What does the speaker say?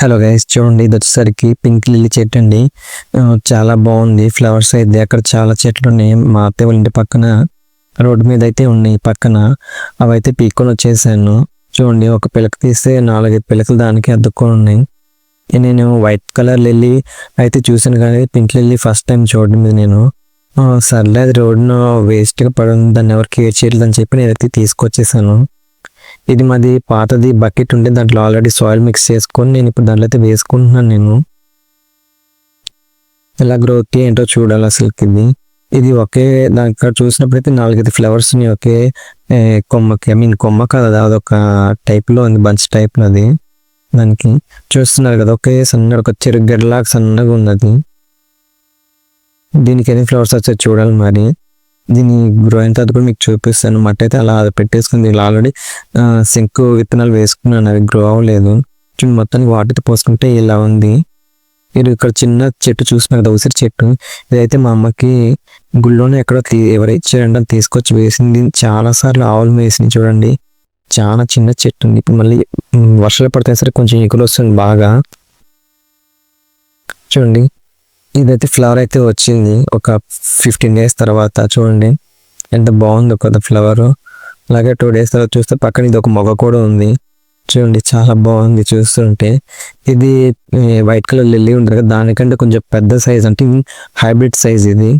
Hello guys, చూడండి ఇది వచ్చేసరికి పింక్ లిల్లీ చెట్టు అండి. చాలా బాగుంది. ఫ్లవర్స్ అయితే అక్కడ చాలా చెట్లు ఉన్నాయి. మా అత్తయ్య వాళ్ళ ఇంటి పక్కన రోడ్డు మీద అయితే ఉన్నాయి. పక్కన అవి అయితే పీక్కొని వచ్చేసాను. చూడండి, ఒక పిలక తీస్తే 4-5 పిలకలు దానికి అద్దుకొని ఉన్నాయి. నేను వైట్ కలర్ లిల్లీ అయితే చూసాను, కానీ పింక్ లిల్లీ ఫస్ట్ టైం చూడడం మీద నేను సర్లే అది రోడ్డున వేస్ట్గా పడుతుంది, దాన్ని ఎవరు కేర్ చేయలేదు అని చెప్పి నేనైతే తీసుకొచ్చేసాను. ఇది మాది పాతది బకెట్ ఉంటే దాంట్లో ఆల్రెడీ సాయిల్ మిక్స్ చేసుకొని నేను ఇప్పుడు దాంట్లో అయితే వేసుకుంటున్నాను. నేను ఎలా గ్రోత్ ఏంటో చూడాలి అసలుకి. ఇది ఒకే దానికి చూసినప్పుడైతే 4-5 ఫ్లవర్స్ ఉన్నాయి ఒకే కొమ్మకి. కొమ్మ కాదు, అదొక టైప్లో ఉంది, బంచ్ టైప్లో. అది దానికి చూస్తున్నారు కదా, ఒకే సన్నగా ఒక చెరుకు గడ్డలాగా సన్నగా ఉన్నది. దీనికి ఎన్ని ఫ్లవర్స్ వచ్చాయి చూడాలి. మరి దీన్ని గ్రో అయిన తర్వాత కూడా మీకు చూపిస్తాను. మట్టి అయితే అలా పెట్టేసుకుంది. ఇలా ఆల్రెడీ శంకు విత్తనాలు వేసుకున్నాను, అవి గ్రో అవ్వలేదు. మొత్తానికి వాటితో పోసుకుంటే ఇలా ఉంది. మీరు ఇక్కడ చిన్న చెట్టు చూస్తున్నారు కదా, ఉసిరి చెట్టు. ఇదైతే మా అమ్మకి గుళ్ళోనే ఎక్కడో ఎవరు ఇచ్చారంటే తీసుకొచ్చి వేసింది. చాలాసార్లు ఆవులు వేసింది. చూడండి, చాలా చిన్న చెట్టు ఉంది. ఇప్పుడు మళ్ళీ వర్షాలు పడితే సరే కొంచెం ఎగులు వస్తుంది బాగా. చూడండి, ఇదైతే ఫ్లవర్ అయితే వచ్చింది ఒక 15 days తర్వాత. చూడండి ఎంత బాగుంది ఒక ఫ్లవర్. అలాగే 2 days తర్వాత చూస్తే పక్కన ఇది ఒక మొగ్గ కూడా ఉంది. చూడండి, చాలా బాగుంది చూస్తుంటే. ఇది వైట్ కలర్ లిల్లీ ఉంటుంది కదా, దానికంటే కొంచెం పెద్ద సైజ్, అంటే హైబ్రిడ్ సైజ్ ఇది.